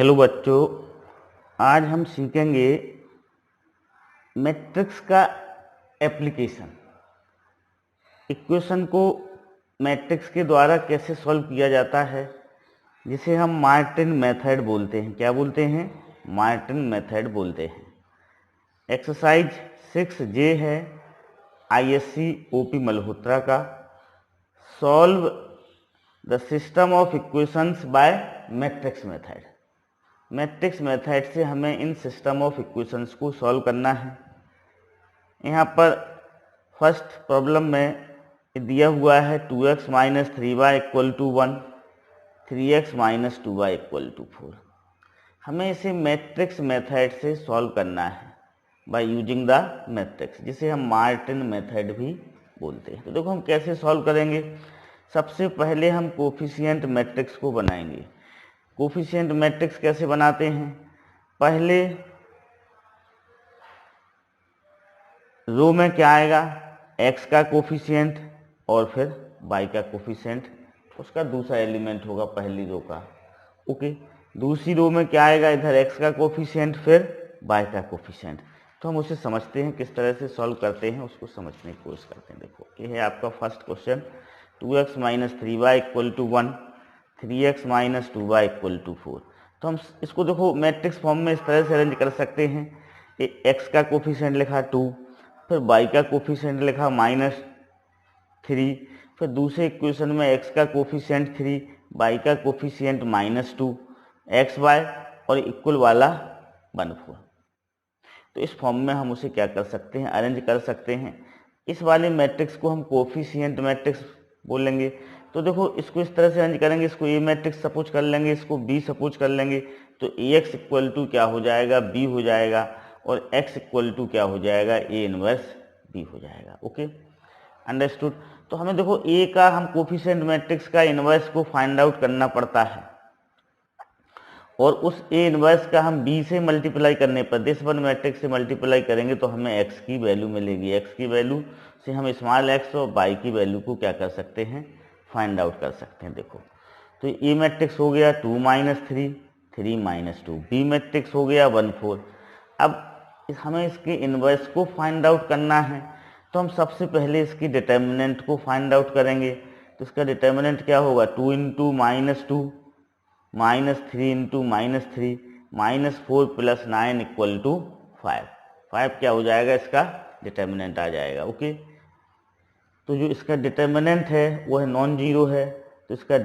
Hello बच्चों, आज हम सीखेंगे मैट्रिक्स का एप्लीकेशन। इक्वेशन को मैट्रिक्स के द्वारा कैसे सॉल्व किया जाता है, जिसे हम मार्टिन मेथड बोलते हैं। क्या बोलते हैं? मार्टिन मेथड बोलते हैं। एक्सरसाइज 6J है ISC OP मल्होत्रा का। Solve the system of equations bye matrix method. Matrix method से हमें इन सिस्टम ऑफ इक्वेशंस को सॉल्व करना है। यहाँ पर फर्स्ट प्रॉब्लम में दिया हुआ है 2x minus 3y equal to 1, 3x minus 2y equal to 4। हमें इसे मैट्रिक्स मेथड से सॉल्व करना है बाय यूजिंग द मैट्रिक्स, जिसे हम मार्टिन मेथड भी बोलते हैं। तो देखो हम कैसे सॉल्व करेंगे। सबसे पहले हम कोफिशिएंट मैट्रिक्स को बनाएंगे। कोफिशिएंट मैट्रिक्स कैसे बनाते हैं? पहले रो में क्या आएगा? x का कोफिशिएंट और फिर y का कोफिशिएंट, उसका दूसरा एलिमेंट होगा पहली रो का। ओके, दूसरी रो में क्या आएगा? इधर x का कोफिशिएंट फिर y का कोफिशिएंट। तो हम उसे समझते हैं, किस तरह से सॉल्व करते हैं उसको समझने की कोशिश करते हैं। देखो ये है आपका first question, 2x minus 3y equal to 1, 3x minus 2y equal to 4। तो हम इसको देखो मैट्रिक्स फॉर्म में इस तरह से अरेंज कर सकते हैं। x का कोफिशिएंट लिखा 2, फिर y का कोफिशिएंट लिखा -3, फिर दूसरे इक्वेशन में x का कोफिशिएंट 3, y का कोफिशिएंट -2, xy और इक्वल वाला 1 4। तो इस फॉर्म में हम उसे क्या कर सकते हैं? अरेंज कर सकते हैं। इस वाले मैट्रिक्स को हम कोफिशिएंट मैट्रिक्स बोलेंगे। तो देखो इसको इस तरह से अरेंज करेंगे, इसको ए मैट्रिक्स सपोज कर लेंगे, इसको बी सपोज कर लेंगे। तो ax इक्वल टू क्या हो जाएगा? b हो जाएगा, और x इक्वल टू क्या हो जाएगा? a इनवर्स b हो जाएगा। Okay, understood. तो हमें देखो a का हम कोफिशिएंट मैट्रिक्स का इनवर्स को फाइंड आउट करना पड़ता है, और उस a इनवर्स का हम b से मल्टीप्लाई करने पर, दिस वन मैट्रिक्स से मल्टीप्लाई करेंगे तो हमें x की वैल्यू मिलेगी। x की वैल्यू से हम स्मॉल x और y की वैल्यू को क्या कर सकते हैं? फाइंड आउट कर सकते हैं। देखो तो ए मैट्रिक्स हो गया 2 माइनस 3, 3 माइनस 2, बी मैट्रिक्स हो गया 1 4। अब हमें इसके इनवर्स को फाइंड आउट करना है, तो हम सबसे पहले इसकी डिटर्मिनेंट को फाइंड आउट करेंगे। तो इसका डिटर्मिनेंट क्या होगा? 2 into minus 2 minus 3 into minus 3 minus 4 plus 9 equal to 5। 5 क्या हो जाएगा? इसका डिटर्मिनेंट आ जाएगा। ओके, तो जो इसका डिटर्मिनेंट है वो है नॉन जीरो है, तो इसका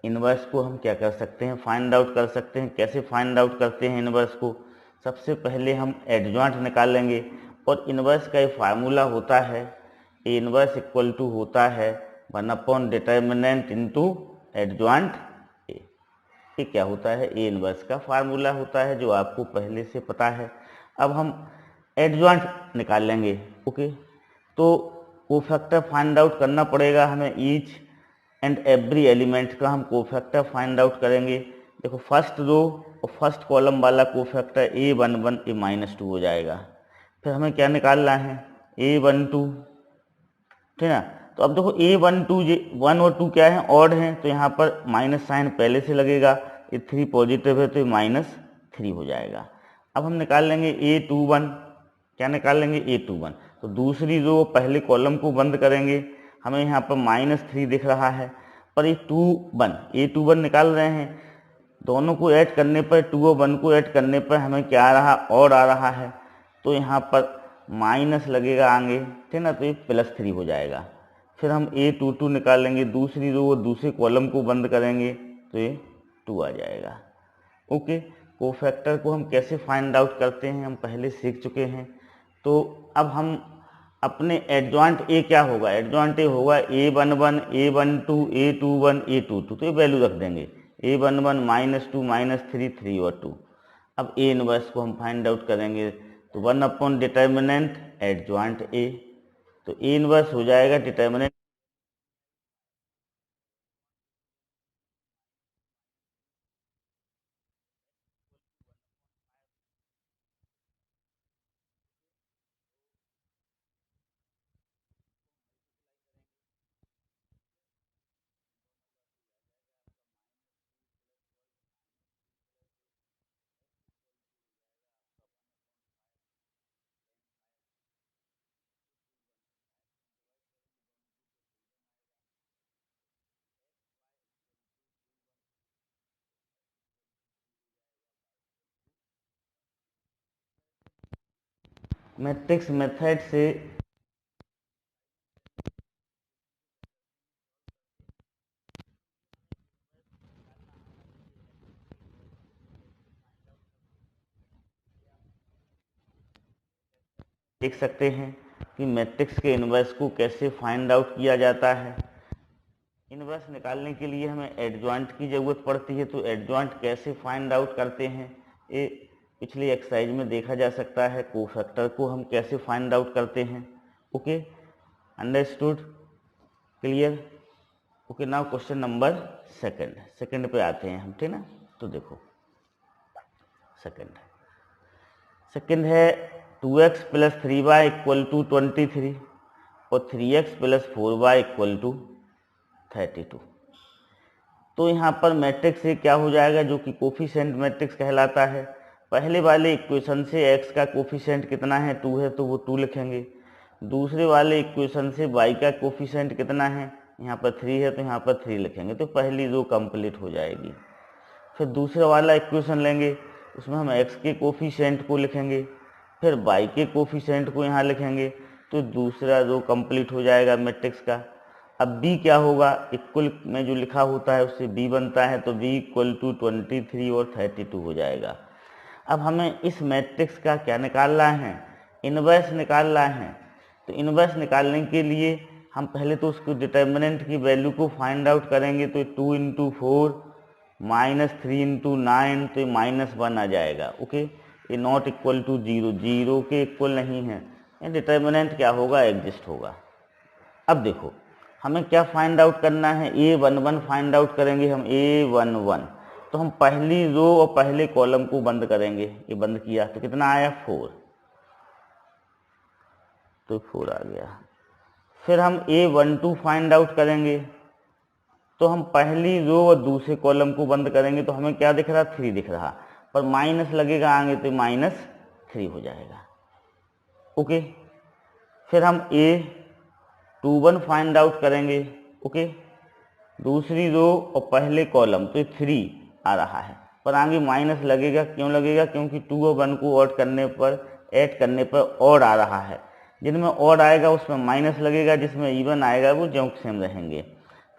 इनवर्स को हम क्या कर सकते हैं? फाइंड आउट कर सकते हैं। कैसे फाइंड आउट करते हैं इनवर्स को? सबसे पहले हम एडजॉइंट निकालेंगे, और इनवर्स का एक फार्मूला होता है, ए इनवर्स इक्वल टू होता है 1 upon determinant into adjoint A. ये क्या होता है? ए इनवर्स का फार्मूला होता है, जो आपको पहले से पता है। अब हम एडजॉइंट निकाल लेंगे। ओके, तो कोफैक्टर फाइंड आउट करना पड़ेगा हमें। ईच एंड एवरी एलिमेंट का हम कोफैक्टर फाइंड आउट करेंगे। देखो फर्स्ट रो और फर्स्ट कॉलम वाला कोफैक्टर A11 A-2 हो जाएगा। फिर हमें क्या निकालना है? A12, ठीक है। तो अब देखो A12 1 और 2 क्या है? ऑड हैं, तो यहाँ पर माइनस साइन पहले से लगेगा। ये 3 पॉजिटिव है तो ये -3 हो जाएगा। अब हम निकाल लेंगे A21। क्या निकाल लेंगे? A21। तो दूसरी रो पहले कॉलम को बंद करेंगे। हमें यहाँ पर -3 दिख रहा है, पर ये A21 निकाल रहे हैं। दोनों को ऐड करने पर, 2 और 1 को ऐड करने पर हमें क्या आ रहा? ऑड आ रहा है, तो यहाँ पर माइनस लगेगा आगे, ठीक ना, तो ये +3 हो जाएगा। फिर हम A22 निकालेंगे, दूसरी रो और दूसरे कॉलम को बंद करेंगे तो ये 2 आ जाएगा। ओके, कोफैक्टर को हम कैसे फाइंड आउट करते हैं हम पहले सीख चुके हैं। तो अब हम अपने एडजॉइंट ए क्या होगा? एडजॉइंट ए होगा A11 A12 A21 A22, तो ये वैल्यू रख देंगे। A11 -2 -3 3 और 2। अब ए इनवर्स को हम फाइंड आउट करेंगे, तो 1 अपॉन डिटर्मिनेंट एडजॉइंट ए, तो ए इनवर्स हो जाएगा डिटर्मिनेंट मैट्रिक्स मेथड से देख सकते हैं कि मैट्रिक्स के इनवर्स को कैसे फाइंड आउट किया जाता है। इनवर्स निकालने के लिए हमें एडजॉइंट की ज़रूरत पड़ती है, तो एडजॉइंट कैसे फाइंड आउट करते हैं ये पिछली एक्सरसाइज में देखा जा सकता है। कोफैक्टर को हम कैसे फाइंड आउट करते हैं। Okay, understood, clear. Okay, now question number second पे आते हैं हम, ठीक ना। तो देखो सेकंड है 2x plus 3y equal to 23 और 3x plus 4y equal to 32। तो यहाँ पर मैट्रिक्स से क्या हो जाएगा, जो कि कोफिशिएंट मैट्रिक्स कहलाता है। पहले वाले इक्वेशन से x का कोफिशिएंट कितना है, 2 है, तो वो 2 लिखेंगे। दूसरे वाले इक्वेशन से y का कोफिशिएंट कितना है, यहाँ पर 3 है, तो यहाँ पर 3 लिखेंगे, तो पहली रो कंप्लीट हो जाएगी। फिर दूसरा वाला इक्वेशन लेंगे, उसमें हम x के कोफिशिएंट को लिखेंगे, फिर y के कोफिशिएंट को यहाँ लिखेंगे, तो दूसरा रो कंप्लीट हो जाएगा मैट्रिक्स का। अब b क्या होगा, इक्वल में जो लिखा होता है उससे b बनता है, तो b इक्वल टू 23 और 32 हो जाएगा। अब हमें इस मैट्रिक्स का क्या निकालना है, इनवर्स निकालना है। तो इनवर्स निकालने के लिए हम पहले तो उसको डिटर्मिनेंट की वैल्यू को फाइंड आउट करेंगे। तो 2 इंटू 4 माइनस 3 इंटू 9, तो -1 आ जाएगा। ओके, ये नॉट इक्वल टू 0, 0 के इक्वल नहीं है, डिटर्मिनेंट क्या होगा, एग्जिस्ट होगा। अब देखो हमें क्या फाइंड आउट करना है, A11 फाइंड आउट करेंगे हम, A11। तो हम पहली रो और पहले कॉलम को बंद करेंगे, ये बंद किया तो कितना आया 4, तो 4 आ गया। फिर हम A12 फाइंड आउट करेंगे, तो हम पहली रो और दूसरे कॉलम को बंद करेंगे, तो हमें क्या दिख रहा, 3 दिख रहा, पर माइनस लगेगा आगे तो -3 हो जाएगा। ओके, फिर हम A21 फाइंड आउट करेंगे। ओके, दूसरी रो और पहले कॉलम, तो 3 आ रहा है, पर आगे माइनस लगेगा, क्यों लगेगा, क्योंकि 2 और 1 को ऐड करने पर और आ रहा है। जिनमें और आएगा उसमें माइनस लगेगा, जिसमें इवन आएगा वो ज्यों सेम रहेंगे।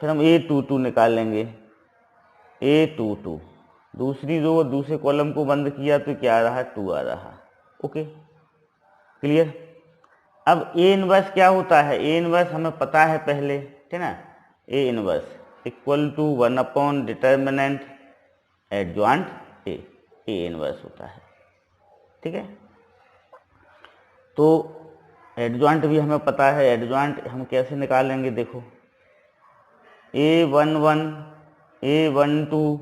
फिर हम A22 निकालेंगे, A22 दूसरी रो और दूसरे कॉलम को बंद किया तो क्या आ रहा, 2 आ रहा। Okay, clear. अब A इनवर्स क्या होता है, A इनवर्स हमें पता है पहले, ठीक ना। A inverse equal to 1 upon determinant adjoint A inverse होता है, ठीक है। तो एडजॉइंट भी हमें पता है, एडजॉइंट हम कैसे निकालेंगे, देखो A11 A12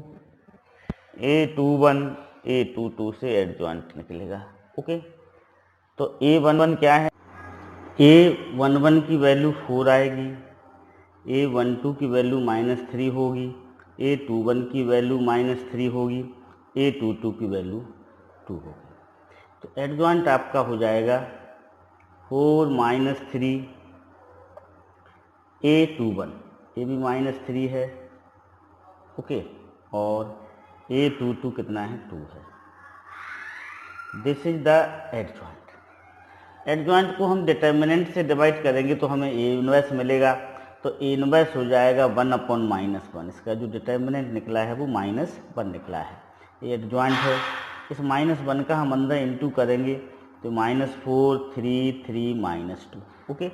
A21 A22 से एडजॉइंट निकलेगा। ओके, तो A11 क्या है, A11 की वैल्यू 4 आएगी, A12 की वैल्यू -3 होगी, A21 की वैल्यू -3 होगी, A22 की वैल्यू 2 होगी। तो एडजॉइंट आपका हो जाएगा 4 - 3 A21, ये भी -3 है। ओके, और A22 कितना है, 2 है। This is the adjoint. Adjoint को हम डिटर्मिनेंट से डिवाइड करेंगे तो हमें A इनवर्स मिलेगा, तो A इनवर्स हो जाएगा 1 अपॉन -1। इसका जो डिटर्मिनेंट निकला है वो -1 निकला है, ये एडजॉइंट है। इस -1 का हम अंदर इंटू करेंगे तो -4 3 3 -2। Okay,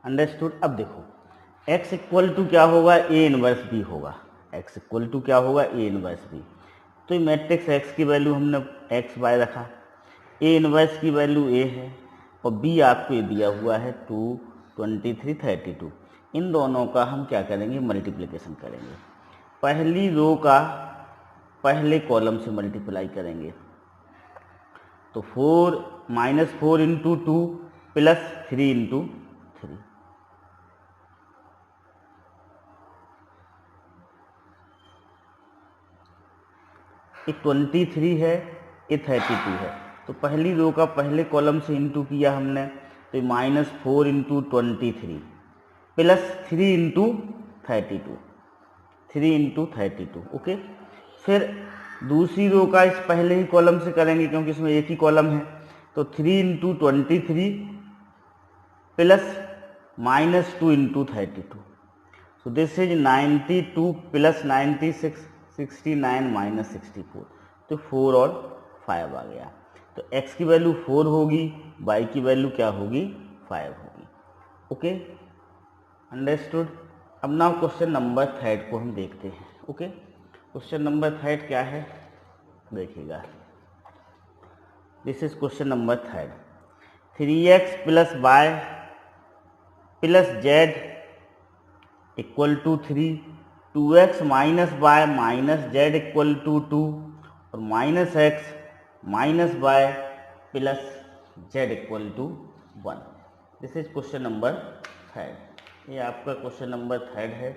understood. अब देखो x इक्वल टू क्या होगा, A इनवर्स B होगा। x इक्वल टू क्या होगा, A इनवर्स B। तो ये मैट्रिक्स x की वैल्यू हमने x y रखा, A इनवर्स की वैल्यू A है और B आपको ये दिया हुआ है 2 23 32। इन दोनों का हम क्या करेंगे, मल्टीप्लिकेशन करेंगे। पहली रो का पहले कॉलम से मल्टीप्लाई करेंगे, तो 4 -4 इंटू 2 प्लस 3 इंटू 3। ये 23 है, ये 32 है, तो पहली रो का पहले कॉलम से इंटू किया हमने, तो -4 into 23 plus 3 into 32, 3 into 32। Okay, फिर दूसरी रो का इस पहले ही कॉलम से करेंगे क्योंकि इसमें एक ही कॉलम है, तो 3 into 23 plus -2 into 32, so this is 92 plus 96, 69 minus 64, तो 4 और 5 आ गया। तो x की वैल्यू 4 होगी, y की वैल्यू क्या होगी 5 होगी। Okay, understood. अब नाउ क्वेश्चन नंबर 3 को हम देखते हैं। ओके, क्वेश्चन नंबर 3 क्या है देखिएगा। This is question number 3। 3x plus y plus z equal to 3, 2x minus y minus z equal to 2 और minus x minus y plus z equal to 1। This is question number 3। ये आपका question number 3 है,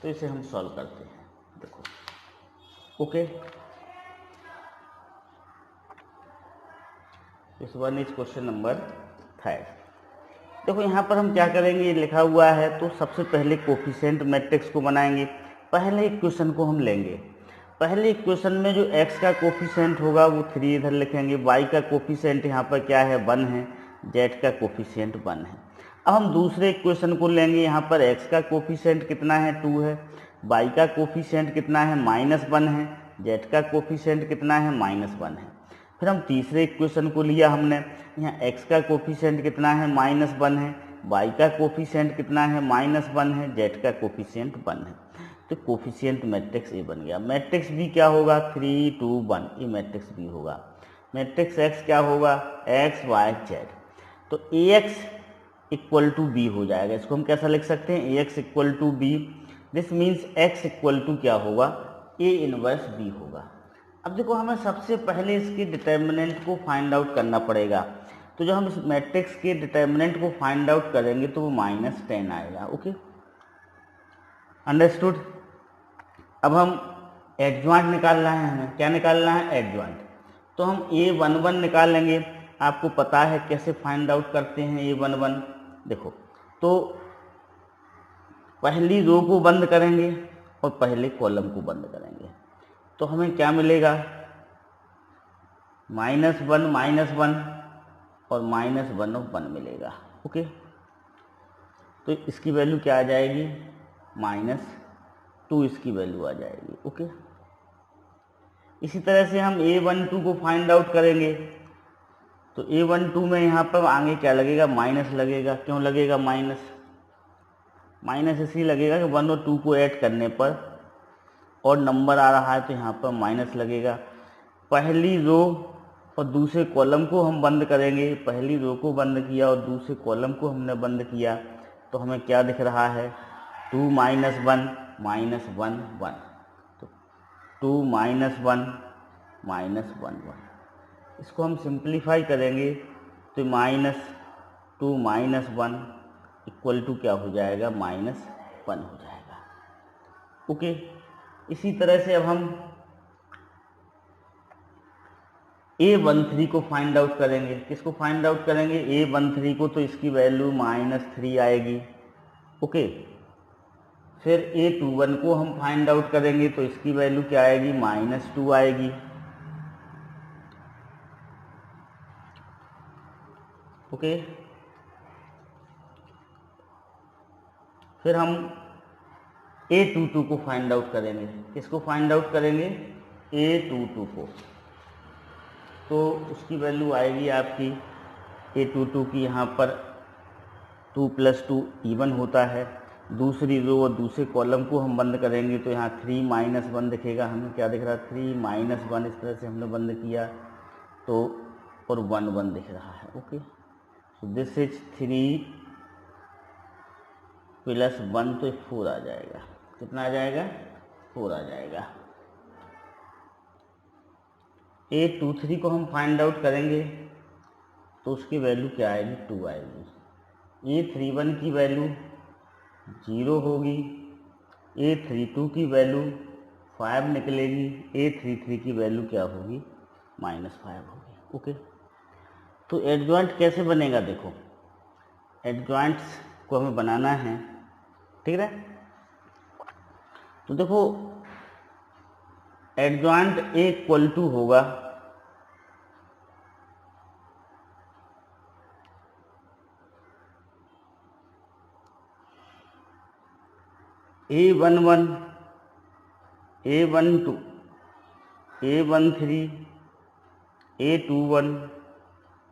तो इसे हम solve करते हैं। देखो, okay, this one is question number 3। देखो यहाँ पर हम क्या करेंगे, ये लिखा हुआ है, तो सबसे पहले कोफिशिएंट मैट्रिक्स को बनाएंगे। पहले इक्वेशन को हम लेंगे। पहले इक्वेशन में जो x का कोफिशिएंट होगा वो 3 इधर लिखेंगे, y का कोफिशिएंट यहाँ पर क्या है 1 है, z का कोफिशिएंट 1 है। अब हम दूसरे इक्वेशन को लेंगे। यहाँ पर x का कोफिशिएंट कितना है 2 है, y का कोफिशिएंट कितना है -1 है, z का कोफिशिएंट कितना है -1 है। फिर हम तीसरे इक्वेशन को लिया हमने, यहाँ x का कोफिशिएंट कितना है -1 है, y का कोफिशिएंट कितना है -1 है, z का कोफिशिएंट 1 है। तो कोफिशिएंट मैट्रिक्स ए बन गया। मैट्रिक्स बी क्या होगा 3 2 1, ये मैट्रिक्स बी होगा। मैट्रिक्स एक्स क्या होगा x y z। तो A X equal to B हो जाएगा। इसको हम कैसा लिख सकते हैं, A X equal to B. This means X equal to क्या होगा ए इनवर्स बी होगा। अब देखो, हमें सबसे पहले इसके डिटर्मिनेंट को फाइंड आउट करना पड़ेगा। तो जब हम इस मैट्रिक्स के डिटर्मिनेंट को फाइंड आउट करेंगे तो वो -10 आएगा। Okay, understood. अब हम एडजॉइंट निकालना है, हमें क्या निकालना है एडजॉइंट। तो हम A11 निकाल लेंगे। आपको पता है कैसे फाइंड आउट करते हैं A11। देखो, तो पहली रो को बंद करेंगे और पहले कॉलम को बंद करेंगे, तो हमें क्या मिलेगा -1 -1 और -1 मिलेगा। ओके, तो इसकी वैल्यू क्या आ जाएगी -2, इसकी वैल्यू आ जाएगी। ओके, इसी तरह से हम A12 को फाइंड आउट करेंगे। तो A12 में यहाँ पर आगे क्या लगेगा माइनस लगेगा। क्यों लगेगा माइनस इसलिए लगेगा कि 1 और 2 को ऐड करने पर और नंबर आ रहा है, तो यहाँ पर माइनस लगेगा। पहली रो और दूसरे कॉलम को हम बंद करेंगे। पहली रो को बंद किया और दूसरे कॉलम को हमने बंद किया, तो हमें क्या दिख रहा है 2 - 1 -1 1। तो 2 - 1 -1 1। इसको हम सिंप्लीफाई करेंगे तो -2 - 1 इक्वल टू क्या हो जाएगा -1 हो जाएगा। ओके, इसी तरह से अब हम A13 को फाइंड आउट करेंगे। किसको फाइंड आउट करेंगे A13 को, तो इसकी वैल्यू -3 आएगी। ओके, फिर A21 को हम फाइंड आउट करेंगे, तो इसकी वैल्यू क्या आएगी -2 आएगी। ओके, फिर हम A22 को फाइंड आउट करेंगे। किसको फाइंड आउट करेंगे A22 को, तो उसकी वैल्यू आएगी आपकी A22 की, यहाँ पर 2 + 2 इवन होता है। दूसरी रो और दूसरे कॉलम को हम बंद करेंगे, तो यहाँ 3 - 1 दिखेगा। हमें क्या दिख रहा है 3 - 1, इस तरह से हमने बंद किया तो और 1 1 दिख रहा है। ओके, सो दिस इज 3 + 1, तो 4 आ जाएगा। कितना आ जाएगा 4 आ जाएगा। A23 को हम फाइंड आउट करेंगे, तो उसकी वैल्यू क्या आएगी 2 आएगी। A31 की वैल्यू 0 होगी, A32 की वैल्यू 5 निकलेगी, A33 की वैल्यू क्या होगी -5 होगी। ओके, तो एडजॉइंट कैसे बनेगा, देखो एडजॉइंट्स को हमें बनाना है, ठीक है। तो देखो एडजॉइंट A इक्वल टू होगा A11, A12, A13, A21,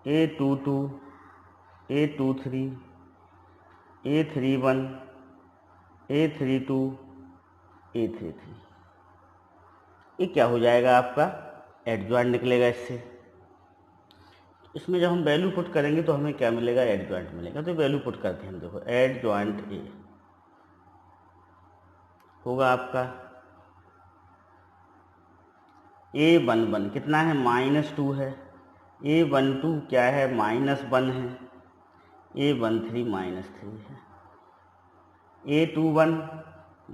A22, A23, A31, A32, A33। ये क्या हो जाएगा आपका एडजॉइंट निकलेगा इससे। इसमें जब हम वैल्यू पुट करेंगे तो हमें क्या मिलेगा, एडजॉइंट मिलेगा। तो वैल्यू पुट करते हैं हम, देखो एडजॉइंट ए होगा आपका A11 कितना है, -2 है। A12 क्या है, -1 है। A13 -3 है। A21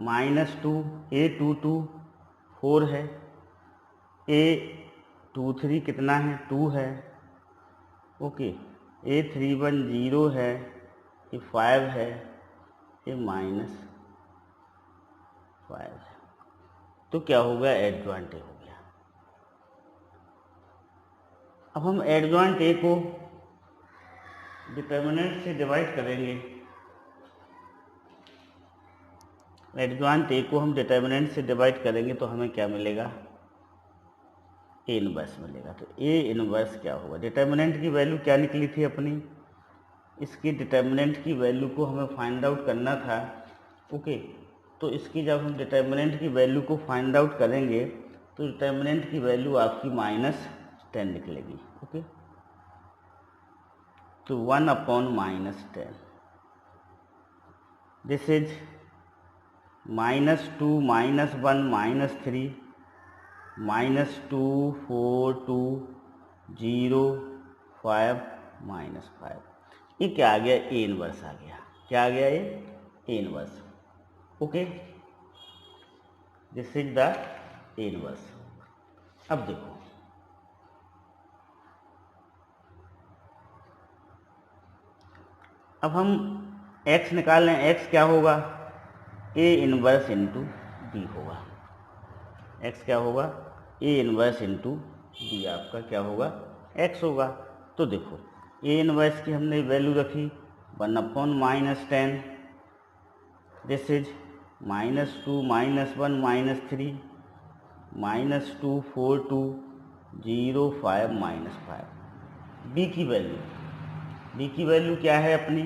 -2, A22 4 है। A23 कितना है, 2 है। ओके, A31 0 है, ये 5 है, ये -5 है। तो क्या हो गया, एडजॉइंट ए हो गया। अब हम एडजॉइंट ए को डिटर्मिनेंट से डिवाइड करेंगे। एडजॉइंट ए को हम डिटर्मिनेंट से डिवाइड करेंगे तो हमें क्या मिलेगा, ए इनवर्स मिलेगा। तो ए इनवर्स क्या होगा, डिटर्मिनेंट की वैल्यू क्या निकली थी अपनी, इसकी डिटर्मिनेंट की वैल्यू को हमें फाइंड आउट करना था। ओके, तो इसकी जब हम डिटर्मिनेंट की वैल्यू को फाइंड आउट करेंगे तो डिटर्मिनेंट की वैल्यू आपकी -10 निकलेगी। ओके, तो 1/-10, दिस इज -2, -1, -3, -2, 4, 2, 0, 5, -5। ये क्या आ गया, ए इनवर्स आ गया। क्या आ गया, ये A inverse. Okay, this is the A inverse. अब देखो, अब हम x निकाल लें। x क्या होगा, ए इनवर्स इंटू बी होगा। x क्या होगा, ए इनवर्स इंटू बी आपका क्या होगा, x होगा। तो देखो, ए इनवर्स की हमने वैल्यू रखी 1/-10, दिस इज -2, -1, -3, -2, 4, 2, 0, 5, -5। b की वैल्यू क्या है अपनी,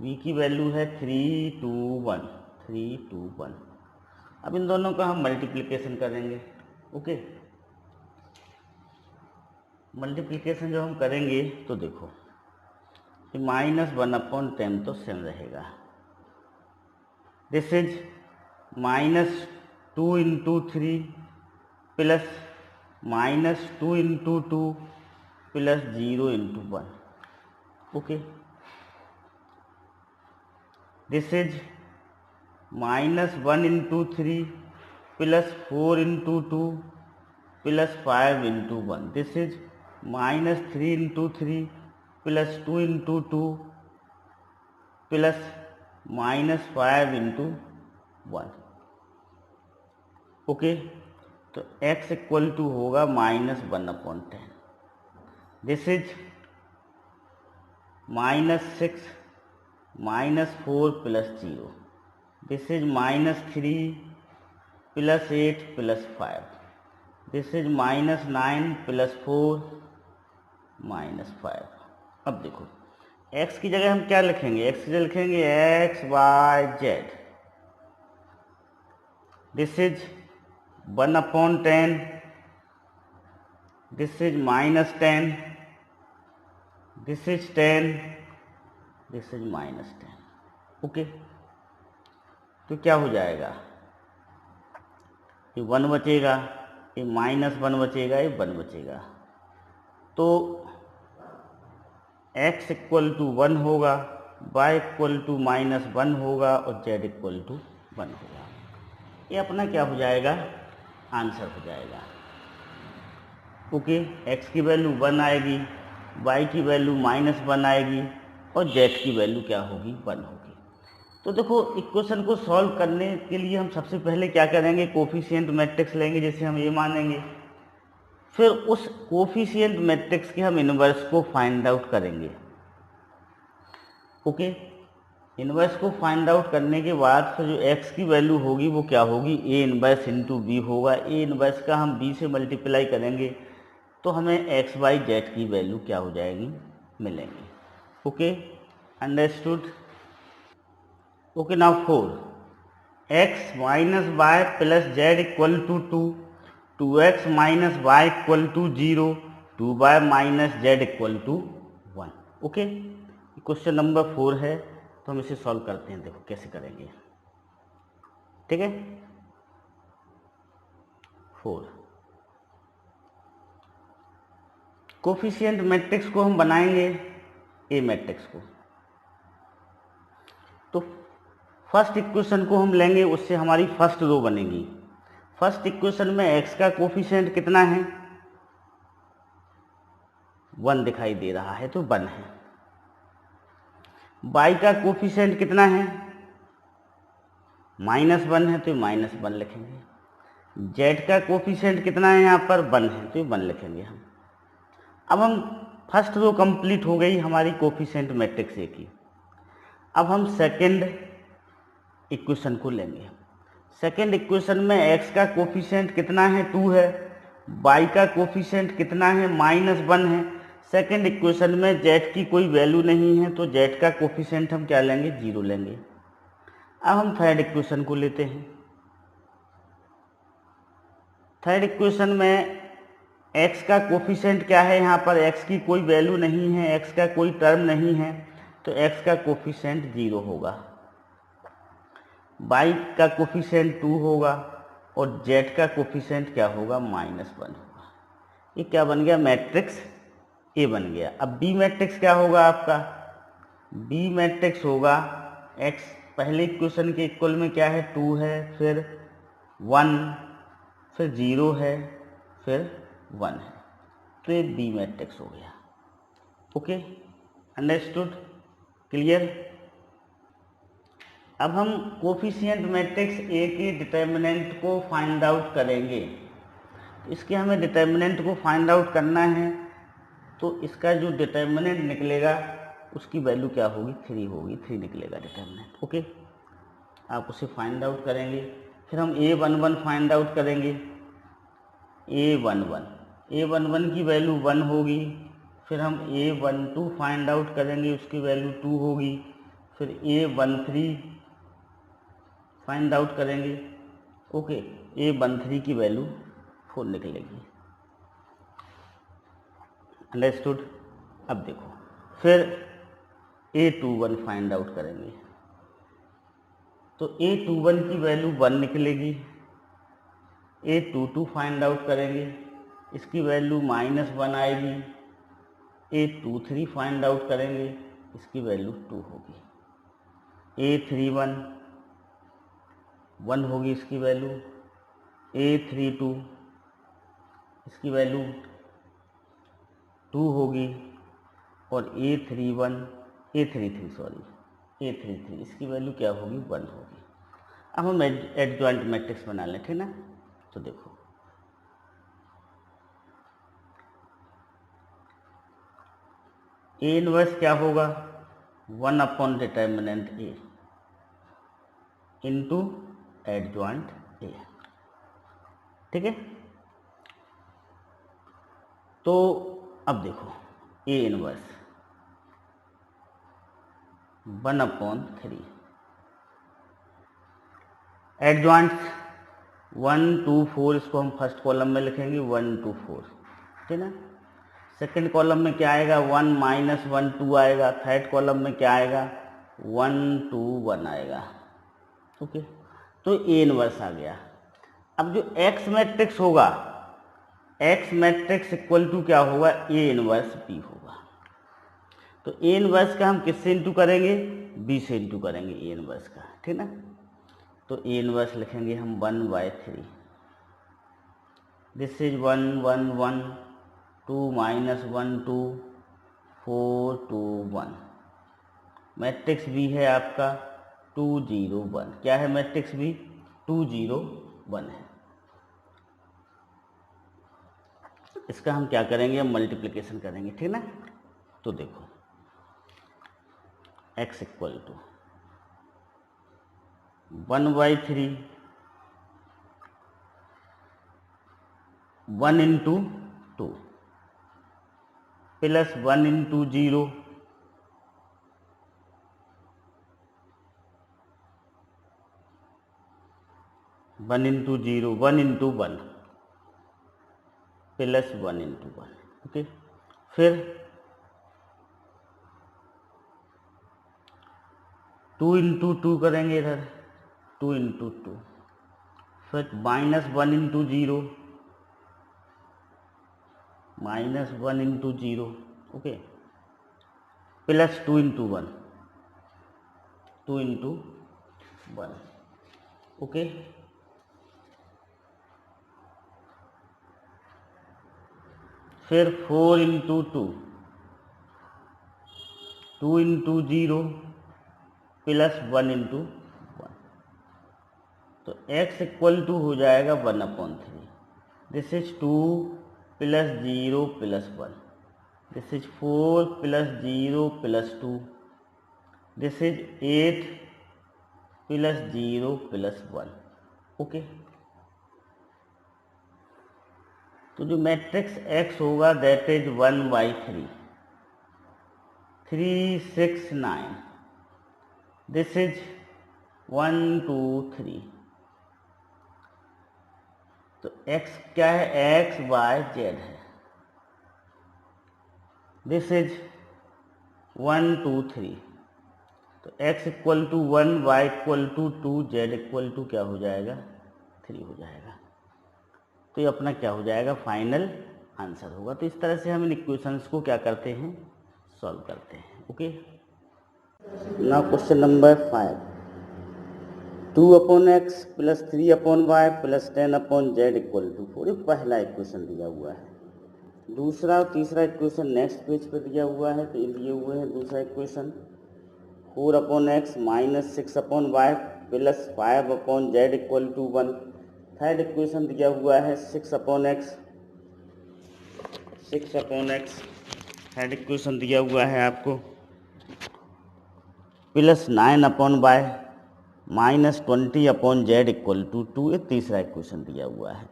b की वैल्यू है 3, 2, 1, 3, 2, 1। अब इन दोनों का हम मल्टीप्लिकेशन करेंगे। ओके, मल्टीप्लिकेशन जब हम करेंगे तो देखो, -1/10 तो सेम रहेगा। This is -2 × 3 plus -2 × 2 plus 0 × 1। Okay, this is -1 × 3 plus 4 × 2 plus 5 × 1। This is -3 × 3 plus 2 × 2 plus -5 × 1। Okay, तो x इक्वल टू होगा -1/10। This is -6 -4 plus 0। This is -3 plus 8 plus 5। This is -9 plus 4 -5। अब देखो, x की जगह हम क्या लिखेंगे, x की जगह लिखेंगे x, y, z। This is 1/10, this is -10, this is 10, this is -10। Okay, तो क्या हो जाएगा, ये 1 बचेगा, ये -1 बचेगा, ये 1 बचेगा। तो x इक्वल टू 1 होगा, y इक्वल टू -1 होगा और z इक्वल टू 1 होगा। ये अपना क्या हो जाएगा, आंसर हो जाएगा। ओके, x की वैल्यू 1 आएगी, y की वैल्यू -1 आएगी और z की वैल्यू क्या होगी, 1 होगी। तो देखो, इक्वेशन को सॉल्व करने के लिए हम सबसे पहले क्या करेंगे, कोफिशिएंट मैट्रिक्स लेंगे जिसे हम ये मानेंगे। फिर उस कोफिशिएंट मैट्रिक्स के हम इनवर्स को फाइंड आउट करेंगे। ओके, इनवर्स को फाइंड आउट करने के बाद फिर जो x की वैल्यू होगी वो क्या होगी, a इनवर्स इंटू बी होगा। a इनवर्स का हम b से मल्टीप्लाई करेंगे तो हमें x बाई जेड की वैल्यू क्या हो जाएगी, मिलेंगी। Okay, understood. Okay, now 4 x minus y plus z equal to 2x minus y equal to 0, 2y minus z equal to 1। Okay, question number 4 है, तो हम इसे सॉल्व करते हैं। देखो कैसे करेंगे, ठीक है। 4 कोफिशिएंट मैट्रिक्स को हम बनाएंगे ए मैट्रिक्स को। तो फर्स्ट इक्वेशन को हम लेंगे, उससे हमारी फर्स्ट रो बनेगी। फर्स्ट इक्वेशन में x का कोफिशिएंट कितना है, 1 दिखाई दे रहा है तो 1 है। y का कोफिशिएंट कितना है, -1 है तो -1 लिखेंगे। z का कोफिशिएंट कितना है, यहाँ पर 1 है तो 1 लिखेंगे हम। अब हम फर्स्ट रो कंप्लीट हो गई हमारी कोफिशिएंट मैट्रिक्स ए की। अब हम सेकंड इक्वेशन को लेंगे। सेकंड इक्वेशन में x का कोफिशिएंट कितना है, 2 है। y का कोफिशिएंट कितना है, -1 है। सेकंड इक्वेशन में z की कोई वैल्यू नहीं है तो z का कोफिशिएंट हम क्या लेंगे, 0 लेंगे। अब हम थर्ड इक्वेशन को लेते हैं। थर्ड इक्वेशन में x का कोफिशिएंट क्या है, यहाँ पर x की कोई वैल्यू नहीं है, x का कोई टर्म नहीं है तो x का कोफिशिएंट 0 होगा। y का कोफिशिएंट 2 होगा और z का कोफिशिएंट क्या होगा, -1 होगा। ये क्या बन गया, मैट्रिक्स ए बन गया। अब b मैट्रिक्स क्या होगा आपका, b मैट्रिक्स होगा x पहले इक्वेशन के इक्वल में क्या है, 2 है, फिर 1, फिर 0 है, फिर 1 है, तो ये बी मैट्रिक्स हो गया। Okay, understood, clear. अब हम कोफिशिएंट मैट्रिक्स ए के डिटर्मिनेंट को फाइंड आउट करेंगे। इसके हमें डिटर्मिनेंट को फाइंड आउट करना है, तो इसका जो डिटर्मिनेंट निकलेगा उसकी वैल्यू क्या होगी, 3 होगी, 3 निकलेगा डिटर्मिनेंट। ओके, आप उसे फाइंड आउट करेंगे। फिर हम a11 फाइंड आउट करेंगे। a11 की वैल्यू 1 होगी। फिर हम a12 फाइंड आउट करेंगे, उसकी वैल्यू 2 होगी। फिर a13 फाइंड आउट करेंगे। ओके, a13 की वैल्यू 4 निकलेगी। अंडरस्टूड। अब देखो, फिर a21 फाइंड आउट करेंगे तो a21 की वैल्यू 1 निकलेगी। a22 फाइंड आउट करेंगे, इसकी वैल्यू -1 आएगी। a23 फाइंड आउट करेंगे, इसकी वैल्यू 2 होगी। a31 1 होगी इसकी वैल्यू। a32 इसकी वैल्यू 2 होगी और a33 इसकी वैल्यू क्या होगी, 1 होगी। अब हम एडजॉइंट मैट्रिक्स बना लें, ठीक ना। तो देखो, ए इनवर्स क्या होगा, 1 upon determinant A into adjoint A, ठीक है। तो अब देखो, ए इनवर्स 1/3 एडजॉइंट्स 1 2 4, इसको हम फर्स्ट कॉलम में लिखेंगे 1 2 4, ठीक है ना। सेकंड कॉलम में क्या आएगा, 1 -1 2 आएगा। थर्ड कॉलम में क्या आएगा, 1 2 1 आएगा। ओके, तो ए इनवर्स आ गया। अब जो एक्स मैट्रिक्स होगा, एक्स मैट्रिक्स इक्वल टू क्या होगा, ए इनवर्स बी होगा। तो ए इनवर्स का हम किससे इंटू करेंगे, बी से इंटू करेंगे ए इनवर्स का, ठीक ना। तो ए इनवर्स लिखेंगे हम 1/3। This is 1 1 1, 2 -1 2, 4 2 1। मैट्रिक्स बी है आपका 2 0 1। क्या है मैट्रिक्स बी, 2 0 1 है। इसका हम क्या करेंगे, हम मल्टीप्लिकेशन करेंगे, ठीक ना। तो देखो x equal to 1/3 1 into 2 plus 1 into 0 1 into 0 1 into 1 plus 1 into 1। Okay, फिर 2 into 2 करेंगे इधर, 2 into 2, फिर minus 1 into 0 minus 1 into 0। Okay, plus 2 into 1 2 into 1। Okay, फिर 4 into 2 2 into 0 प्लस 1 into 1। तो x इक्वल टू हो जाएगा 1/3। This is 2 plus 0 plus 1। This is 4 plus 0 plus 2। This is 8 plus 0 plus 1। Okay, तो जो matrix x होगा that is 1/3 3 6 9। This is 1 2 3। तो x क्या है, x y z है। This is 1 2 3। तो x equal to 1 y equal to 2 z equal to क्या हो जाएगा, 3 हो जाएगा। तो ये अपना क्या हो जाएगा, फाइनल आंसर होगा। तो इस तरह से हम इन इक्वेशंस को क्या करते हैं, सॉल्व करते हैं। Okay, now question number 5, 2/x plus 3/y plus 10/z equal to 4। ये पहला इक्वेशन दिया हुआ है। दूसरा और तीसरा इक्वेशन नेक्स्ट पेज पे दिया हुआ है। तो ये दिए हुए हैं दूसरा equation 4/x minus 6/y plus 5/z equal to 1। Third equation दिया हुआ है 6/x थर्ड इक्वेशन दिया हुआ है आपको plus 9/y minus 20/z equal to 2। ये तीसरा इक्वेशन दिया हुआ है।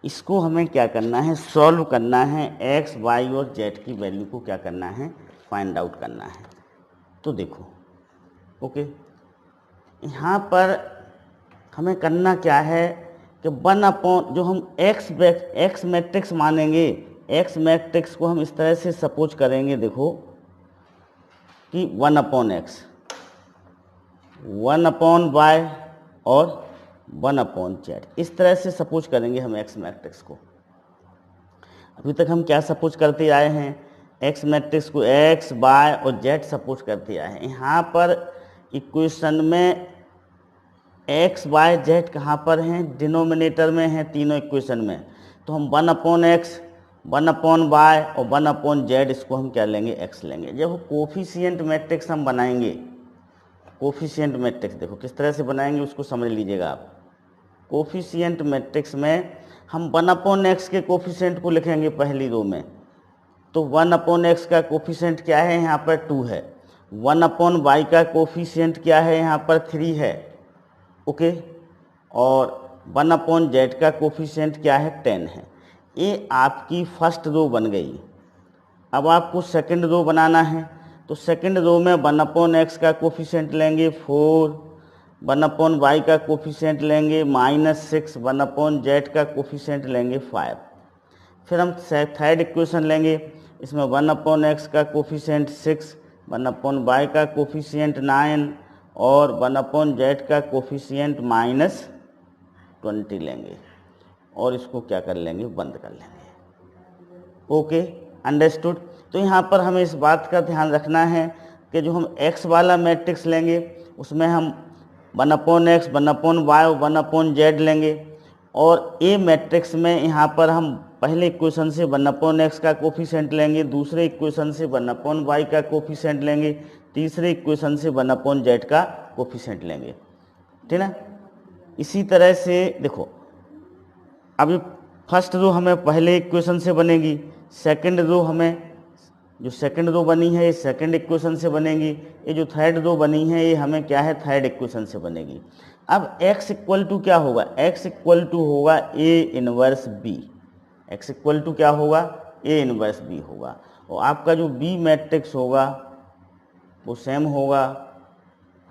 इसको हमें क्या करना है, सॉल्व करना है। x, y और z की वैल्यू को क्या करना है, फाइंड आउट करना है। तो देखो, ओके, यहाँ पर हमें करना क्या है कि 1 जो हम x मैट्रिक्स मानेंगे, x मैट्रिक्स को हम इस तरह से सपोज करेंगे, देखो कि 1/x 1/y और 1/z, इस तरह से सपोज करेंगे हम x मैट्रिक्स को। अभी तक हम क्या सपोज करते आए हैं, x मैट्रिक्स को x, y और z सपोज करते आए हैं। यहाँ पर इक्वेशन में x, y, z कहाँ पर हैं, डिनोमिनेटर में हैं तीनों इक्वेशन में। तो हम 1/x 1/y और 1/z इसको हम क्या लेंगे, x लेंगे। जब कोफिशिएंट मैट्रिक्स हम बनाएंगे, कोफिशिएंट मैट्रिक्स देखो किस तरह से बनाएंगे उसको समझ लीजिएगा आप। कोफिशिएंट मैट्रिक्स में हम 1/x के कोफिशिएंट को लिखेंगे पहली रो में। तो 1/x का कोफिशिएंट क्या है, यहाँ पर 2 है। 1/y का कोफिशिएंट क्या है, यहाँ पर 3 है। ओके, और 1/z का कोफिशिएंट क्या है, 10 है। ये आपकी फर्स्ट रो बन गई। अब आपको सेकंड रो बनाना है। तो सेकंड रो में 1/x का कोफिशिएंट लेंगे 4, 1/y का कोफिशिएंट लेंगे -6, 1/z का कोफिशिएंट लेंगे 5। फिर हम थर्ड इक्वेशन लेंगे, इसमें 1/x का कोफिशिएंट 6, 1/y का कोफिशिएंट 9 और 1/z का कोफिशिएंट -20 लेंगे और इसको क्या कर लेंगे, बंद कर लेंगे। Okay, understood. तो यहाँ पर हमें इस बात का ध्यान रखना है कि जो हम x वाला मैट्रिक्स लेंगे उसमें हम 1/x 1/y और 1/z लेंगे, और a मैट्रिक्स में यहाँ पर हम पहले इक्वेशन से 1/x का कोफिशिएंट लेंगे, दूसरे इक्वेशन से 1/y का कोफिशिएंट लेंगे, तीसरे इक्वेशन से 1/z का कोफिशिएंट लेंगे, ठीक ना। इसी तरह से देखो, अभी फर्स्ट रो हमें पहले इक्वेशन से बनेगी, सेकंड रो हमें जो सेकंड रो बनी है ये सेकंड इक्वेशन से बनेगी, ये जो थर्ड रो बनी है ये हमें क्या है थर्ड इक्वेशन से बनेगी। अब x इक्वल टू क्या होगा, x इक्वल टू होगा a inverse b, x equal to क्या होगा a इनवर्स b होगा, और आपका जो b मैट्रिक्स होगा वो सेम होगा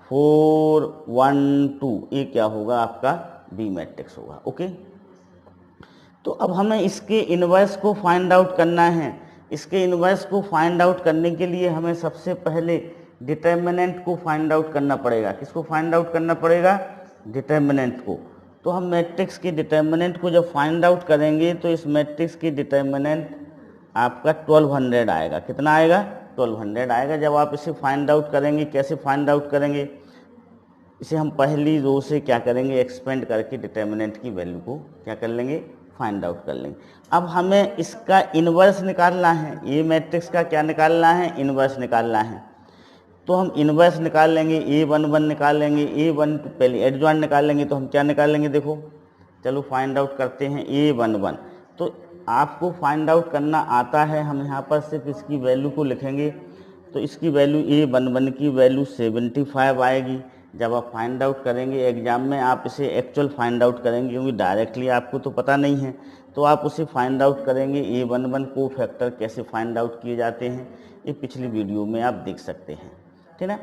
4 1 2, ये क्या होगा आपका b मैट्रिक्स होगा। ओके, तो अब हमें इसके इन्वर्स को फाइंड आउट करना है। इसके इन्वर्स को फाइंड आउट करने के लिए हमें सबसे पहले डिटर्मिनेंट को फाइंड आउट करना पड़ेगा। किसको फाइंड आउट करना पड़ेगा, डिटर्मिनेंट को। तो हम मैट्रिक्स के डिटर्मिनेंट को जब फाइंड आउट करेंगे तो इस मैट्रिक्स की डिटर्मिनेंट आपका 1200 आएगा। कितना आएगा, 1200 आएगा। जब आप इसे फाइंड आउट करेंगे, कैसे फाइंड आउट करेंगे, इसे हम पहली रो से क्या करेंगे, एक्सपेंड करके डिटर्मिनेंट की वैल्यू को क्या कर लेंगे, फाइंड आउट कर लेंगे। अब हमें इसका इन्वर्स निकालना है, ये मैट्रिक्स का क्या निकालना है, इन्वर्स निकालना है। तो हम इन्वर्स निकाल लेंगे, A11 निकाल लेंगे, A12 पहले एडजॉइंट निकाल लेंगे। तो हम क्या निकाल लेंगे, देखो चलो फाइंड आउट करते हैं A11। तो आपको फाइंड आउट करना आता है, हम यहाँ पर सिर्फ इसकी वैल्यू को लिखेंगे। तो इसकी वैल्यू A11 की वैल्यू 75 आएगी। जब आप फाइंड आउट करेंगे एग्जाम में, आप इसे एक्चुअल फाइंड आउट करेंगे, क्योंकि डायरेक्टली आपको तो पता नहीं है, तो आप उसे फाइंड आउट करेंगे। A11 को फैक्टर कैसे फाइंड आउट किए जाते हैं ये पिछली वीडियो में आप देख सकते हैं, ठीक है।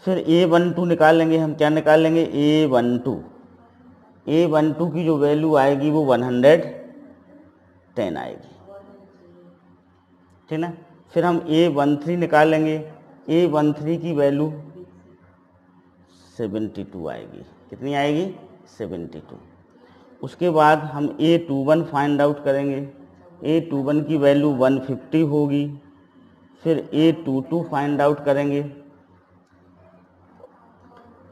फिर A12 निकाल लेंगे हम, क्या निकाल लेंगे, A12 की जो वैल्यू आएगी वो 110 आएगी, ठीक ना। फिर हम A13 निकाल लेंगे, A13 की वैल्यू 72 आएगी। कितनी आएगी, 72। उसके बाद हम A21 फाइंड आउट करेंगे, A21 की वैल्यू 150 होगी। फिर A22 फाइंड आउट करेंगे,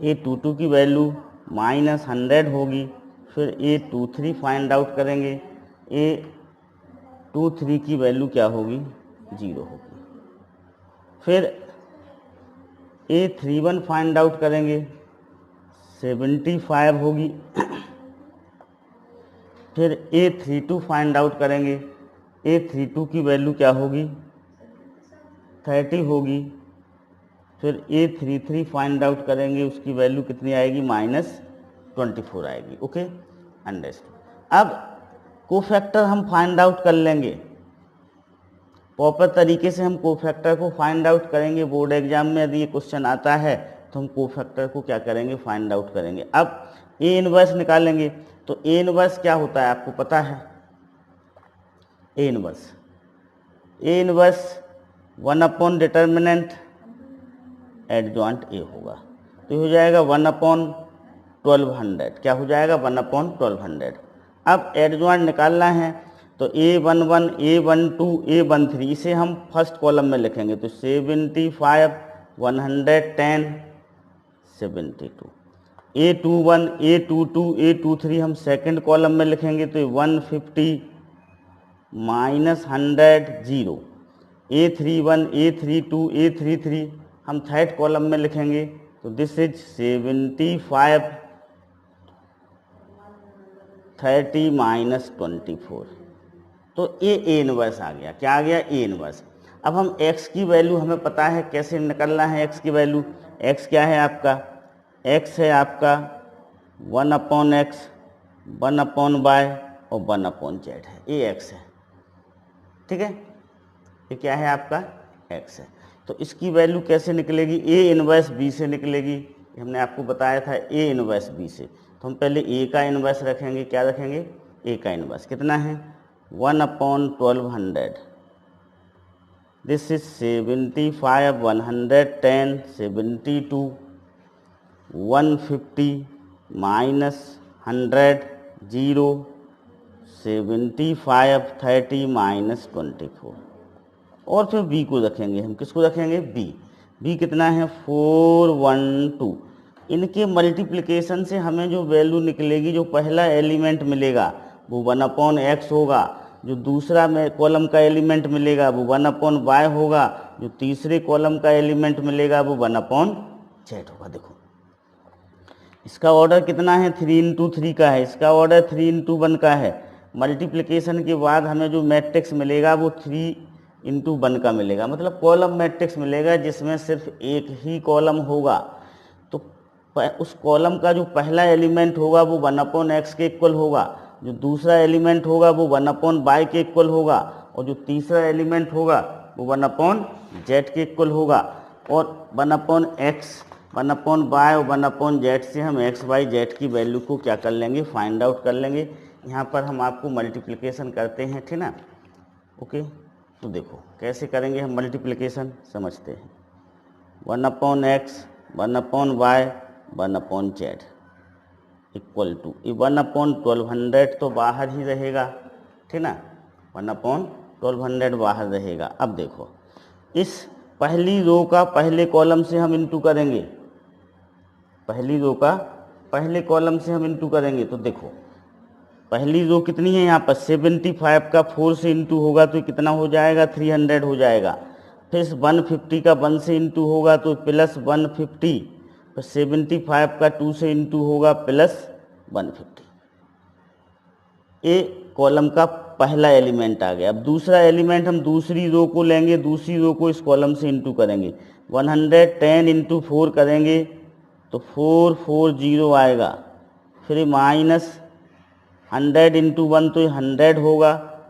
A22 की वैल्यू -100 होगी। फिर A23 फाइंड आउट करेंगे, A23 की वैल्यू क्या होगी, 0 होगी। फिर A31 फाइंड आउट करेंगे, 75 होगी। फिर A32 फाइंड आउट करेंगे, A32 की वैल्यू क्या होगी, 30 होगी। फिर A33 फाइंड आउट करेंगे, उसकी वैल्यू कितनी आएगी, -24 आएगी। Okay, understood. अब कोफैक्टर हम फाइंड आउट कर लेंगे, प्रॉपर तरीके से हम कोफैक्टर को फाइंड आउट करेंगे। बोर्ड एग्जाम में यदि ये क्वेश्चन आता है तो हम कोफैक्टर को क्या करेंगे, फाइंड आउट करेंगे। अब ए इनवर्स निकालेंगे। तो ए इनवर्स क्या होता है आपको पता है, A inverse 1 determinant adjoint A होगा। तो हो जाएगा 1/1200। क्या हो जाएगा, 1/1200। अब एडजॉइंट निकालना है, तो A11, A12, A13 इसे हम फर्स्ट कॉलम में लिखेंगे। तो 75, 110, 72। A21, A22, A23 हम सेकंड कॉलम में लिखेंगे। तो 150 -100 0। A31, A32, A33 हम थर्ड कॉलम में लिखेंगे। तो दिस इज 75 30 -24। तो ए इनवर्स आ गया। क्या आ गया, ए इनवर्स। अब हम x की वैल्यू हमें पता है कैसे निकलना है। x की वैल्यू, x क्या है आपका, x है आपका 1/x, 1/y और 1/z है, ये x है, ठीक है। ये क्या है आपका, x है। तो इसकी वैल्यू कैसे निकलेगी, a इनवर्स b से निकलेगी। हमने आपको बताया था a इनवर्स b से। तो हम पहले a का इनवर्स रखेंगे। क्या रखेंगे, a का इनवर्स कितना है, 1/1200। This is 75, 110, 72, 150 -100 0, 75, 30 -24। और फिर b को रखेंगे हम। किसको रखेंगे, b कितना है 412। इनके मल्टीप्लिकेशन से हमें जो वैल्यू निकलेगी, जो पहला एलिमेंट मिलेगा वो 1/x होगा। जो दूसरा में कॉलम का एलिमेंट मिलेगा वो 1/y होगा। जो तीसरे कॉलम का एलिमेंट मिलेगा वो 1/z होगा। देखो इसका ऑर्डर कितना है, 3 × 3 का है। इसका ऑर्डर 3 × 1 का है। मल्टीप्लिकेशन के बाद हमें जो मैट्रिक्स मिलेगा वो 3 इंटू 1 का मिलेगा, मतलब कॉलम मैट्रिक्स मिलेगा जिसमें सिर्फ एक ही कॉलम होगा। तो उस कॉलम का जो पहला एलिमेंट होगा वो 1/x के इक्वल होगा, जो दूसरा एलिमेंट होगा वो 1/y के इक्वल होगा, और जो तीसरा एलिमेंट होगा वो 1/z के इक्वल होगा। और 1/x 1/y और 1/z से हम x y z की वैल्यू को क्या कर लेंगे, फाइंड आउट कर लेंगे। यहाँ पर हम आपको मल्टीप्लिकेशन करते हैं, ठीक ना। ओके, तो देखो कैसे करेंगे हम मल्टीप्लिकेशन, समझते हैं। 1/x 1/y 1/z equal to 1/1200 तो बाहर ही रहेगा, ठीक ना, 1/1200 बाहर रहेगा। अब देखो इस पहली रो का पहले कॉलम से हम इंटू करेंगे, पहली रो का पहले कॉलम से हम इंटू करेंगे। तो देखो पहली रो कितनी है यहाँ पर 75 का 4 से इंटू होगा तो कितना हो जाएगा, 300 हो जाएगा। फिर 150 का 1 से इंटू होगा तो प्लस 150, फिर 75 का 2 से इंटू होगा प्लस 150। ये कॉलम का पहला एलिमेंट आ गया। अब दूसरा एलिमेंट हम दूसरी रो को लेंगे, दूसरी रो को इस कॉलम से इंटू करेंगे। 110 इंटू 4 करेंगे तो 440 आएगा। फिर माइनस 100 इंटू 1 तो 100 होगा,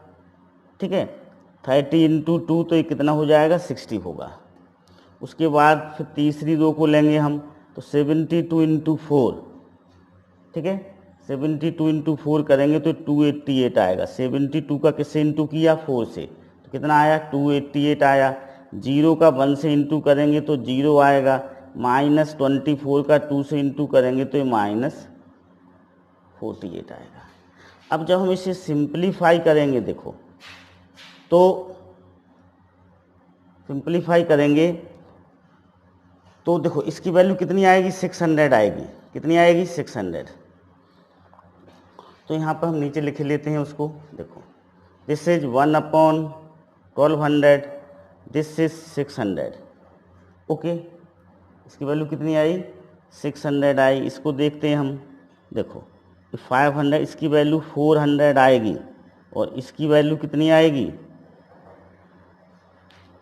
ठीक है। 30 इंटू 2 तो ये कितना हो जाएगा, 60 होगा। उसके बाद फिर तीसरी रो को लेंगे हम तो 72 इंटू 4, ठीक है। 72 इंटू 4 करेंगे तो 288 आएगा। 72 का किससे इंटू किया, 4 से, तो कितना आया, 288 आया। 0 का 1 से इंटू करेंगे तो 0 आएगा। माइनस 24 का 2 से इंटू करेंगे तो ये माइनस 48 आएगा। अब जब हम इसे सिंप्लीफाई करेंगे, देखो तो सिंप्लीफाई करेंगे तो देखो इसकी वैल्यू कितनी आएगी, 600 आएगी। कितनी आएगी, 600। तो यहाँ पर हम नीचे लिख लेते हैं उसको। देखो this is 1/1200, this is 600। Okay, इसकी वैल्यू कितनी आई, 600 आई। इसको देखते हैं हम, देखो 500, इसकी वैल्यू 400 आएगी, और इसकी वैल्यू कितनी आएगी,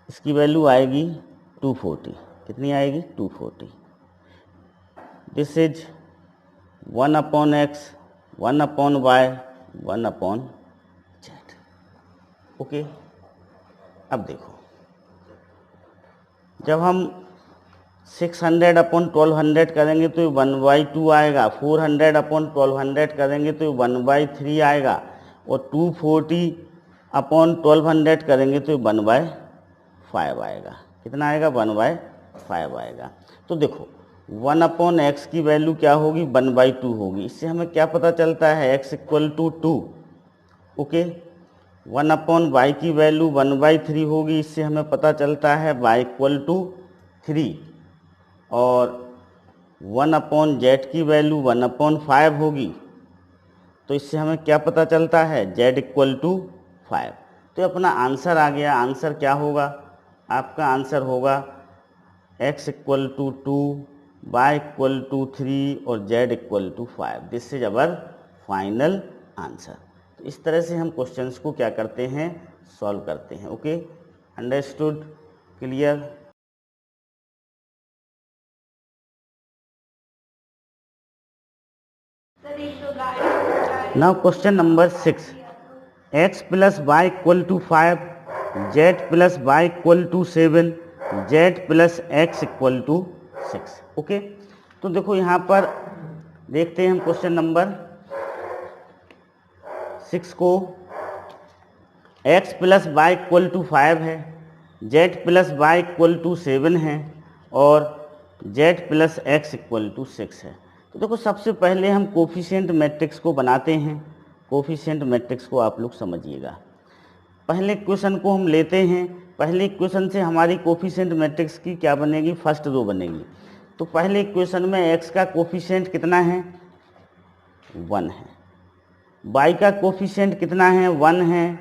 इसकी वैल्यू आएगी 240। कितनी आएगी, 240। This is 1/x 1/y 1/z। Okay, अब देखो जब हम 600/1200 करेंगे तो 1/2 आएगा। 400/1200 करेंगे तो 1/3 आएगा, और 240/1200 करेंगे तो 1/5 आएगा। कितना आएगा, 1/5 आएगा। तो देखो 1/x की वैल्यू क्या होगी, 1/2 होगी। इससे हमें क्या पता चलता है, x equal to 2। Okay, 1/y की वैल्यू 1/3 होगी। इससे हमें पता चलता है y इक्वल टू 3, और 1/z की वैल्यू 1/5 होगी। तो इससे हमें क्या पता चलता है, z इक्वल टू 5। तो अपना आंसर आ गया। आंसर क्या होगा, आपका आंसर होगा x equal to 2, y equal to 3 और z equal to 5। This is our final answer. तो इस तरह से हम क्वेश्चंस को क्या करते हैं, सॉल्व करते हैं। Okay, understood, clear. Now question number 6, x plus y equal to 5, z plus y equal to 7, z plus x equal to 6। Okay, तो देखो यहाँ पर देखते हैं हम क्वेश्चन नंबर 6 को। x plus y equal to 5 है, z plus y equal to 7 है, और z plus x equal to 6 है। तो देखो सबसे पहले हम कोफिशिएंट मैट्रिक्स को बनाते हैं। कोफिशिएंट मैट्रिक्स को आप लोग समझिएगा। पहले इक्वेशन को हम लेते हैं। पहले इक्वेशन से हमारी कोफिशिएंट मैट्रिक्स की क्या बनेगी, फर्स्ट रो बनेगी। तो पहले इक्वेशन में x का कोफिशिएंट कितना है, 1 है। y का कोफिशिएंट कितना है, 1 है,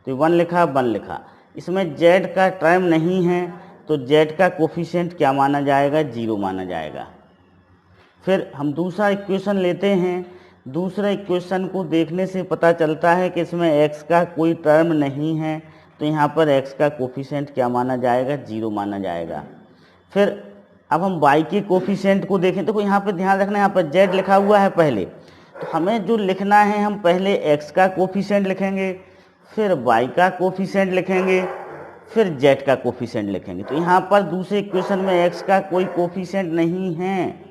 तो 1 लिखा, 1 लिखा। इसमें z का टर्म नहीं है तो z का कोफिशिएंट क्या माना जाएगा, 0 माना जाएगा। फिर हम दूसरा इक्वेशन लेते हैं। दूसरा इक्वेशन को देखने से पता चलता है कि इसमें x का कोई टर्म नहीं है, तो यहाँ पर x का कोफिशिएंट क्या माना जाएगा, 0 माना जाएगा। फिर अब हम y के कोफिशिएंट को देखें तो यहाँ पे ध्यान रखना, यहाँ पर z लिखा हुआ है पहले, तो हमें जो लिखना है हम पहले x का कोफिशिएंट लिखेंगे, फिर y का कोफिशिएंट लिखेंगे, फिर z का कोफिशिएंट लिखेंगे। तो यहाँ पर दूसरे इक्वेशन में x का कोई कोफिशिएंट नहीं है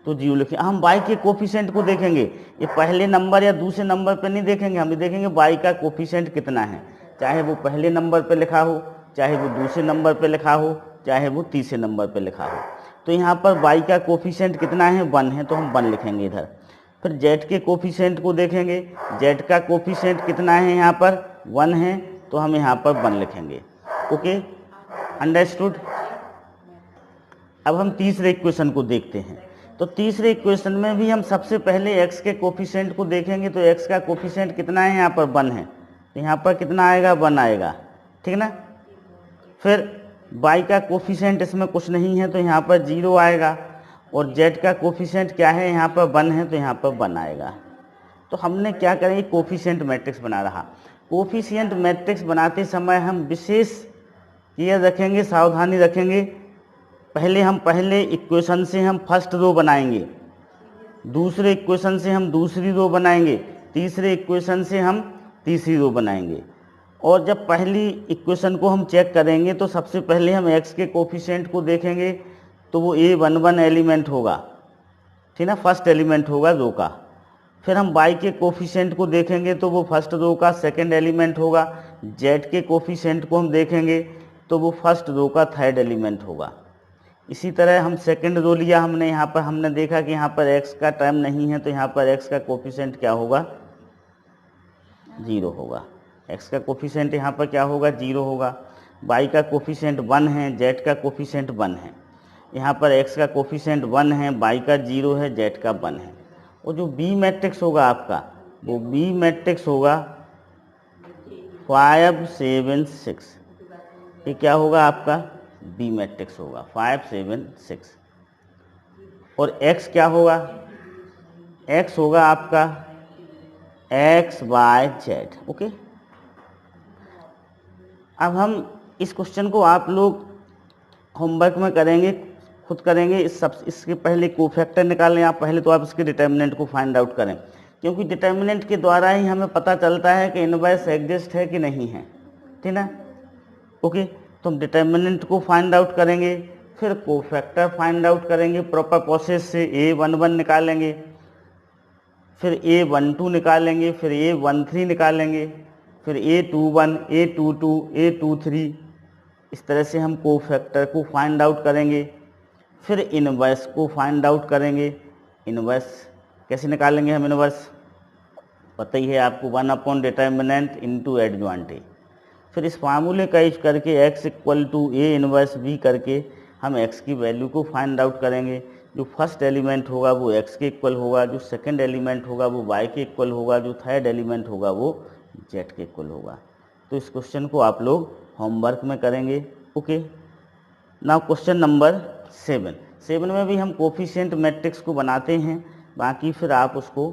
तो 0 लिखें। हम y के कोफिशिएंट को देखेंगे, ये पहले नंबर या दूसरे नंबर पर नहीं देखेंगे, हम देखेंगे y का कोफिशिएंट कितना है, चाहे वो पहले नंबर पर लिखा हो, चाहे वो दूसरे नंबर पर लिखा हो, चाहे वो तीसरे नंबर पर लिखा हो। तो यहाँ पर y का कोफिशिएंट कितना है, 1 है, तो हम 1 लिखेंगे इधर। फिर z के कोफिशिएंट को देखेंगे, z का कोफिशिएंट कितना है, यहाँ पर 1 है, तो हम यहाँ पर 1 लिखेंगे। Okay, understood. अब हम तीसरे इक्वेशन को देखते हैं। तो तीसरे इक्वेशन में भी हम सबसे पहले x के कोफिशिएंट को देखेंगे, तो x का कोफिशिएंट कितना है, यहाँ पर 1 है, तो यहाँ पर कितना आएगा, 1 आएगा, ठीक ना। फिर y का कोफिशिएंट इसमें कुछ नहीं है, तो यहाँ पर 0 आएगा, और z का कोफिशिएंट क्या है, यहाँ पर 1 है, तो यहाँ पर 1 आएगा। तो हमने क्या करें, कोफिशिएंट मैट्रिक्स बना रहा। कोफिशिएंट मैट्रिक्स बनाते समय हम विशेष केयर रखेंगे, सावधानी रखेंगे। पहले इक्वेशन से हम फर्स्ट रो बनाएंगे, दूसरे इक्वेशन से हम दूसरी रो बनाएंगे, तीसरे इक्वेशन से हम तीसरी रो बनाएंगे। और जब पहली इक्वेशन को हम चेक करेंगे तो सबसे पहले हम x के कोफिशिएंट को देखेंगे, तो वो a11 एलिमेंट होगा, ठीक ना, फर्स्ट एलिमेंट होगा रो का। फिर हम y के कोफिशिएंट को देखेंगे तो वो फर्स्ट रो का सेकंड एलिमेंट होगा। z के कोफिशिएंट को हम देखेंगे तो वो फर्स्ट रो का थर्ड एलिमेंट होगा। इसी तरह हम सेकंड रो लिया हमने, यहाँ पर हमने देखा कि यहाँ पर x का टर्म नहीं है, तो यहाँ पर x का कोफिशिएंट क्या होगा, 0 होगा। x का कोफिशिएंट यहाँ पर क्या होगा, 0 होगा। y का कोफिशिएंट 1 है, z का कोफिशिएंट 1 है। यहाँ पर x का कोफिशिएंट 1 है, y का 0 है, z का 1 है। और जो b मैट्रिक्स होगा आपका, वो b मैट्रिक्स होगा 5 7 6। ये क्या होगा आपका, b मैट्रिक्स होगा 5 7 6। और x क्या होगा, x होगा आपका x y z। ओके, अब हम इस क्वेश्चन को आप लोग होमवर्क में करेंगे, खुद करेंगे। इसके पहले कोफैक्टर निकालें आप, पहले तो आप इसके डिटर्मिनेंट को फाइंड आउट करें, क्योंकि डिटर्मिनेंट के द्वारा ही हमें पता चलता है कि इनवर्स एग्जिस्ट है कि नहीं है, ठीक ना। ओके, तो हम डिटर्मिनेंट को फाइंड आउट करेंगे, फिर कोफैक्टर फाइंड आउट करेंगे, प्रॉपर प्रोसेस से a11 निकालेंगे, फिर a12 निकालेंगे, फिर a13 निकालेंगे, फिर a21 a22 a23। इस तरह से हम कोफैक्टर को फाइंड आउट करेंगे, फिर इनवर्स को फाइंड आउट करेंगे। इनवर्स कैसे निकालेंगे हम, इनवर्स पता ही है आपको, 1 डिटर्मिनेंट इंटू एडजॉइंट। फिर इस फार्मूले का यूज करके x equal to a inverse b करके हम x की वैल्यू को फाइंड आउट करेंगे। जो फर्स्ट एलिमेंट होगा वो x के इक्वल होगा, जो सेकंड एलिमेंट होगा वो y के इक्वल होगा, जो थर्ड एलिमेंट होगा वो z के इक्वल होगा। तो इस क्वेश्चन को आप लोग होमवर्क में करेंगे। ओके, नाउ क्वेश्चन नंबर 7 में भी हम कोफिशिएंट मैट्रिक्स को बनाते हैं, बाकी फिर आप उसको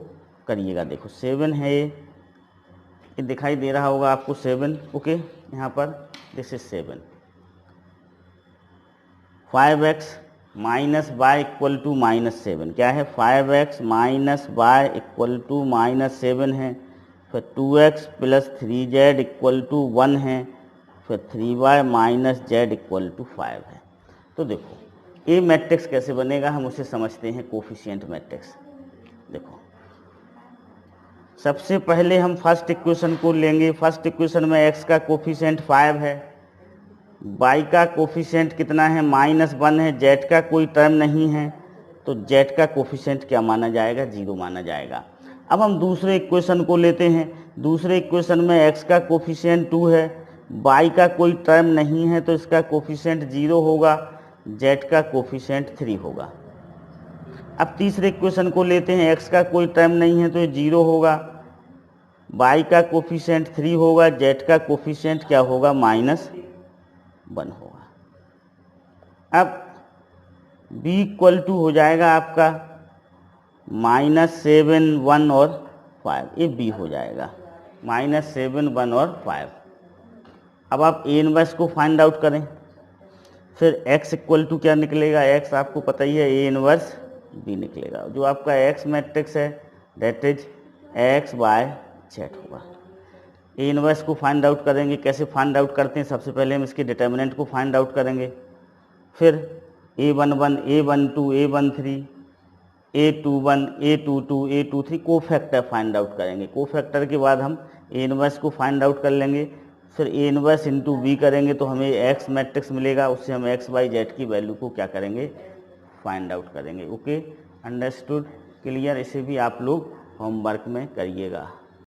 करिएगा। देखो 7 है, ये दिखाई दे रहा होगा आपको 7। ओके, यहाँ पर this is 7। 5x minus y equal to -7 क्या है, 5x minus y equal to -7 है। फिर 2x plus 3z equal to 1 है। फिर 3y minus z equal to 5 है। तो देखो ये मैट्रिक्स कैसे बनेगा, हम उसे समझते हैं कोफिशिएंट मैट्रिक्स। देखो सबसे पहले हम फर्स्ट इक्वेशन को लेंगे। फर्स्ट इक्वेशन में x का कोफिशिएंट 5 है, y का कोफिशिएंट कितना है, -1 है, z का कोई टर्म नहीं है, तो z का कोफिशिएंट क्या माना जाएगा, 0 माना जाएगा। अब हम दूसरे इक्वेशन को लेते हैं। दूसरे इक्वेशन में x का कोफिशिएंट 2 है, y का कोई टर्म नहीं है, तो इसका कोफिशिएंट 0 होगा, z का कोफिशिएंट 3 होगा। अब तीसरे इक्वेशन को लेते हैं, x का कोई टर्म नहीं है तो ये 0 होगा, y का कोफिशिएंट 3 होगा, z का कोफिशिएंट क्या होगा, -1 होगा। अब b इक्वल टू हो जाएगा आपका -7 1 और 5, ये b हो जाएगा, -7 1 और 5। अब आप ए इनवर्स को फाइंड आउट करें, फिर x इक्वल टू क्या निकलेगा, x आपको पता ही है ए इनवर्स बी निकलेगा। जो आपका x मैट्रिक्स है that is x by z होगा। ए इनवर्स को फाइंड आउट करेंगे, कैसे फाइंड आउट करते हैं, सबसे पहले हम इसके डिटर्मिनेंट को फाइंड आउट करेंगे, फिर a11, a12, a13, a21, a22, a23 को फैक्टर फाइंड आउट करेंगे। को फैक्टर के बाद हम ए इनवर्स को फाइंड आउट कर लेंगे, फिर ए इनवर्स इंटू बी करेंगे तो हमें एक्स मैट्रिक्स मिलेगा, उससे हम एक्स बाई जेड की वैल्यू को क्या करेंगे, फाइंड आउट करेंगे। Okay, understood, clear. इसे भी आप लोग होमवर्क में करिएगा।